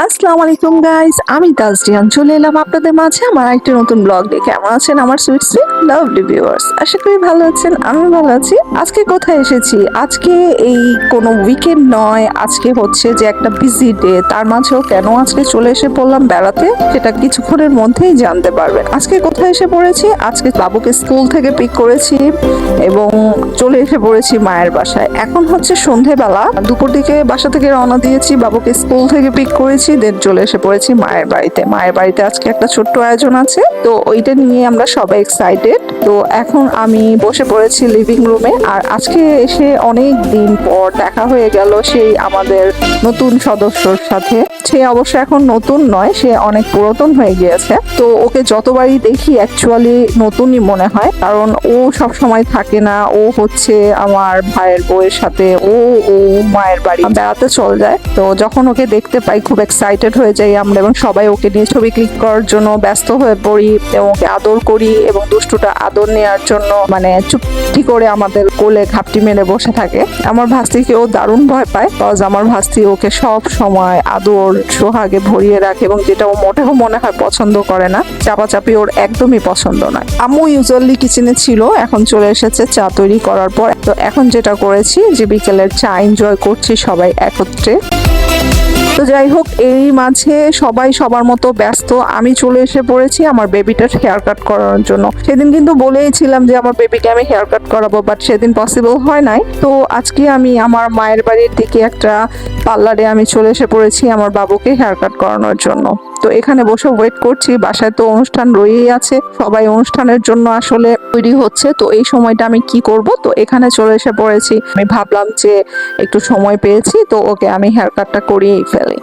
আসসালামু আলাইকুম গাইস, আমি তাজরিয়ান চলে এলাম আপনাদের মাঝে আমার একটা নতুন ব্লগ নিয়ে। কেমন আছেন আমার সুইট সুইট লাভলি ভিউয়ার্স? আশা করি ভালো আছেন, আমি ভালো আছি। আজকে কোথায় এসেছি? আজকে এই কোনো উইকেন্ড নয়, আজকে হচ্ছে যে একটা বিজি ডে। তার মাঝেও কেন আজকে চলে এসে পড়লাম বেড়াতে, সেটা কিছুক্ষণের মধ্যেই জানতে পারবেন। আজকে কোথায় এসে পড়েছি? আজকে বাবুকে স্কুল থেকে পিক করেছি এবং চলে এসে পড়েছি মায়ের বাসায়। এখন হচ্ছে সন্ধেবেলা, দুপুর দিকে বাসা থেকে রওনা দিয়েছি, বাবুকে স্কুল থেকে পিক করেছি, দেন চলে এসে পড়েছি মায়ের বাড়িতে। মায়ের বাড়িতে আজকে একটা ছোট্ট আয়োজন আছে, তো ওইটা নিয়ে আমরা সবাই এক্সাইটেড। তো এখন আমি বসে পড়েছি লিভিং রুমে। আর আজকে এসে অনেক দিন পর দেখা হয়ে গেল সেই আমাদের নতুন সদস্যর সাথে। সে অবশ্য এখন নতুন নয়, সে অনেক পুরাতন হয়ে গিয়েছে। তো ওকে যতবারই দেখি অ্যাকচুয়ালি নতুনই মনে হয়, কারণ ও সব সময় থাকে না। ও হচ্ছে আমার ভাইয়ের বউয়ের সাথে ও মায়ের বাড়ি বেড়াতে চলে যায়। তো যখন ওকে দেখতে পাই খুব এক্সাইটেড হয়ে যাই আমরা, এবং সবাই ওকে নিয়ে ছবি ক্লিক করার জন্য ব্যস্ত হয়ে পড়ি এবং ওকে আদর করি, এবং দুষ্টুটা আদর নেওয়ার জন্য মানে চুপটি করে আমাদের কোলে ঘাপটি মেরে বসে থাকে। আমার ভাস্তিকে ও দারুণ ভয় পায়, কজ আমার ভাস্তি ওকে সব সময় আদর সোহাগে ভরিয়ে রাখে, এবং যেটা ও মোটেও মনে হয় পছন্দ করে না। চাপাচাপি ওর একদমই পছন্দ নয়। আম্মু ইউজুয়ালি কিচেনে ছিল, এখন চলে এসেছে চা তৈরি করার পর। তো এখন যেটা করেছি যে বিকেলের চা এনজয় করছি সবাই একত্রে। তো যাই হোক, এই মাঝে সবাই সবার মতো ব্যস্ত। আমি চলে এসে পড়েছি আমার বেবিটার হেয়ার কাট করার জন্য। সেদিন কিন্তু বলেইছিলাম যে আমার বেবিকে আমি হেয়ার কাট করাবো, বাট সেদিন পসিবল হয় নাই। তো আজকে আমি আমার মায়ের বাড়ির দিকে একটা পার্লারে আমি চলে এসে পড়েছি আমার বাবুকে হেয়ার কাট করানোর জন্য। তো এখানে বসে ওয়েট করছি, বাসায় তো অনুষ্ঠান রয়েই আছে, সবাই অনুষ্ঠানের জন্য আসলে তৈরি হচ্ছে। তো এই সময়টা আমি কি করব, তো এখানে চলে এসে পড়েছি। আমি ভাবলাম যে একটু সময় পেয়েছি, তো ওকে আমি হেয়ার কাটটা করিয়েই ফেলি।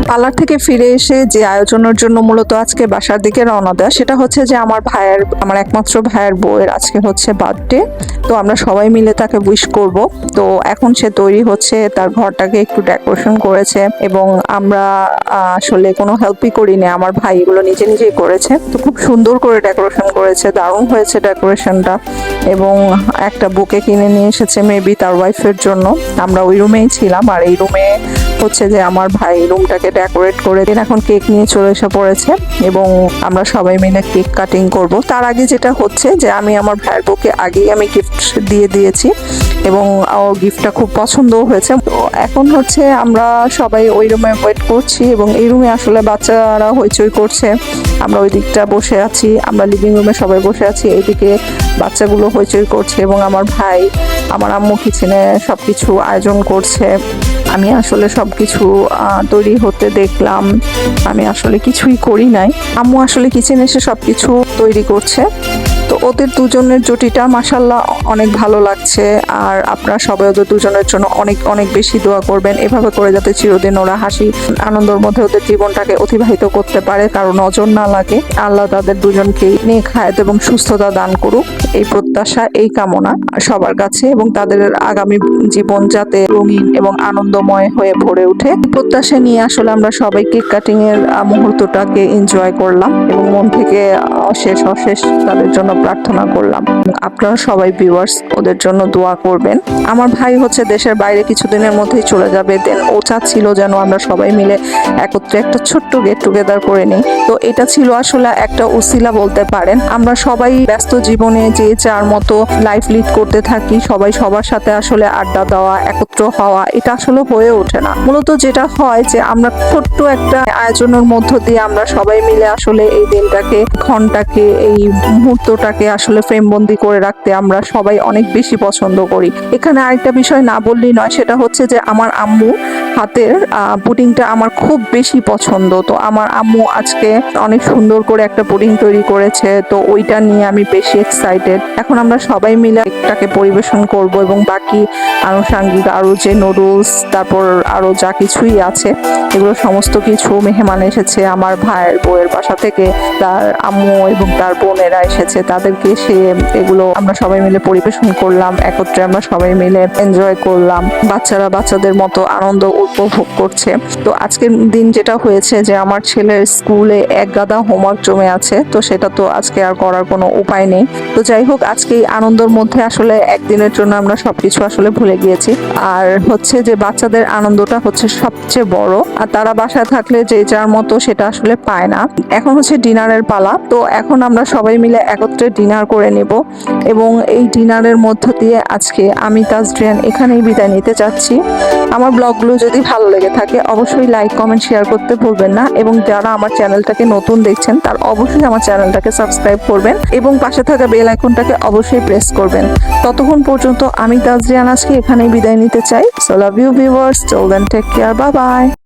পার্লার থেকে ফিরে এসে যে আয়োজনের জন্য মূলত আজকে বাসার দিকে রওনা দেওয়া, সেটা হচ্ছে যে আমার একমাত্র ভাইয়ের বউয়ের আজকে হচ্ছে বার্থডে। তো আমরা সবাই মিলে তাকে উইশ করব। তো এখন সে তৈরি হচ্ছে, তার ঘরটাকে একটু ডেকোরেশন করেছে, এবং আমরা আসলে কোনো হেল্পই করিনি, আমার ভাই এগুলো নিজে নিজেই করেছে। তো খুব সুন্দর করে ডেকোরেশন করেছে, দারুণ হয়েছে ডেকোরেশনটা। এবং একটা বুকে কিনে নিয়ে এসেছে মেবি তার ওয়াইফের জন্য। আমরা ওই রুমেই ছিলাম, আর এই রুমে হচ্ছে যে আমার ভাই রুমটাকে ডেকোরেট করে দিন। এখন কেক নিয়ে চলে এসে পড়েছে, এবং আমরা সবাই মিলে কেক কাটিং করব। তার আগে যেটা হচ্ছে যে আমি আমার ভাইয়ের বউকে আগেই আমি গিফট দিয়ে দিয়েছি, এবং ওর গিফটটা খুব পছন্দও হয়েছে। তো এখন হচ্ছে আমরা সবাই ওই রুমে ওয়েট করছি, এবং এই রুমে আসলে বাচ্চারা হইচই করছে। আমরা ওই দিকটা বসে আছি, আমরা লিভিং রুমে সবাই বসে আছি, এইদিকে বাচ্চাগুলো হইচই করছে, এবং আমার ভাই আমার আম্মু কিচেনে সবকিছু আয়োজন করছে। আমি আসলে সবকিছু তৈরি হতে দেখলাম, আমি আসলে কিছুই করি নাই। আম্মু আসলে কিচেনে এসে সবকিছু তৈরি করছে। তো ওদের দুজনের জুটিটা মাশাআল্লাহ অনেক ভালো লাগছে। আর আপনারা সবাই ওদের দুজনের জন্য অনেক অনেক বেশি দোয়া করবেন, এভাবে করে যাতে চিরদিন ওরা হাসি আনন্দের মধ্যে ওদের জীবনটাকে অতিবাহিত করতে পারে, কারো নজর না লাগে। আল্লাহ তাদের দুজনকেই নেক হায়াত এবং সুস্থতা দান করুক, এই প্রত্যাশা, এই কামনা সবার কাছে, এবং তাদের আগামী জীবন যাতে রঙিন এবং আনন্দময় হয়ে ভরে ওঠে, প্রত্যাশা নিয়ে আসলে আমরা সবাই কেক কাটিং এর মুহূর্তটাকে এনজয় করলাম, এবং মন থেকে অশেষ তাদের জন্য প্রার্থনা করলাম। আপনারা সবাই ভিউয়ার্স ওদের জন্য দোয়া করবেন। আমার ভাই হচ্ছে দেশের বাইরে কিছুদিনের মধ্যেই চলে যাবে, দেন ও চাচ্ছিল যেন আমরা সবাই মিলে একত্রে একটা ছোট্ট গেট টুগেদার করে নিই। তো এটা ছিল আসলে একটা উসিলা বলতে পারেন। আমরা সবাই ব্যস্ত জীবনে যে যার মতো লাইফ লিড করতে থাকি, সবাই সবার সাথে আসলে আড্ডা দেওয়া, একত্র হওয়া, এটা আসলে হয়ে ওঠে না। মূলত যেটা হয় যে আমরা ছোট্ট একটা আয়োজনের মধ্য দিয়ে আমরা সবাই মিলে আসলে এই দিনটাকে, ক্ষণটাকে, এই মুহূর্তটাকে আসলে ফ্রেমবন্দি করে রাখতে আমরা সবাই অনেক বেশি পছন্দ করি। এখানে আরেকটা বিষয় না বললেই নয়, সেটা হচ্ছে যে আমার আম্মু হাতের পুডিংটা আমার খুব বেশি পছন্দ। তো আমার আম্মু আজকে অনেক সুন্দর করে একটা পুডিং তৈরি করেছে, তো ওইটা নিয়ে আমি বেশি এক্সাইটেড। এখন আমরা সবাই মিলে এটাকে পরিবেশন করব, এবং বাকি আনুষঙ্গিক আরো যে নুডলস, তারপর আরো যা কিছুই আছে, এগুলো সমস্ত কিছু মেহমান এসেছে আমার ভাইয়ের বউয়ের বাসা থেকে, তার আম্মু এবং তার বোনেরা এসেছে, তাদেরকে সে এগুলো আমরা সবাই মিলে পরিবেশন করলাম, একত্রে আমরা সবাই মিলে এনজয় করলাম। বাচ্চারা বাচ্চাদের মতো আনন্দ উপভোগ করছে। তো আজকের দিন যেটা হয়েছে যে আমার ছেলের স্কুলে এক গাদা হোমওয়ার্ক জমে আছে, তো সেটা তো আজকে আর করার কোনো উপায় নেই। তো যাই হোক, আজকে এই আনন্দের মধ্যে আসলে একদিনের জন্য আমরা সবকিছু আসলে ভুলে গিয়েছি। আর হচ্ছে যে বাচ্চাদের আনন্দটা হচ্ছে সবচেয়ে বড়, আর তারা বাসায় থাকলে যে যার মতো সেটা আসলে পায় না। এখন হচ্ছে ডিনারের পালা, তো এখন আমরা সবাই মিলে একত্রে ডিনার করে নেব এবং এই ডিনারের মধ্য দিয়ে আজকে আমি তাজরিয়ান এখানেই বিদায় নিতে চাচ্ছি। আমার ব্লগগুলো যদি ভালো লেগে থাকে অবশ্যই লাইক, কমেন্ট, শেয়ার করতে ভুলবেন না এবং যারা আমার চ্যানেলটাকে নতুন দেখছেন তার অবশ্যই আমার চ্যানেলটাকে সাবস্ক্রাইব করবেন এবং পাশে থাকা বেল আইকনটাকে অবশ্যই প্রেস করবেন। ততক্ষণ পর্যন্ত আমি তাজরিয়ান আজকে এখানেই বিদায় নিতে চাই। So love you viewers, till then take care, bye by.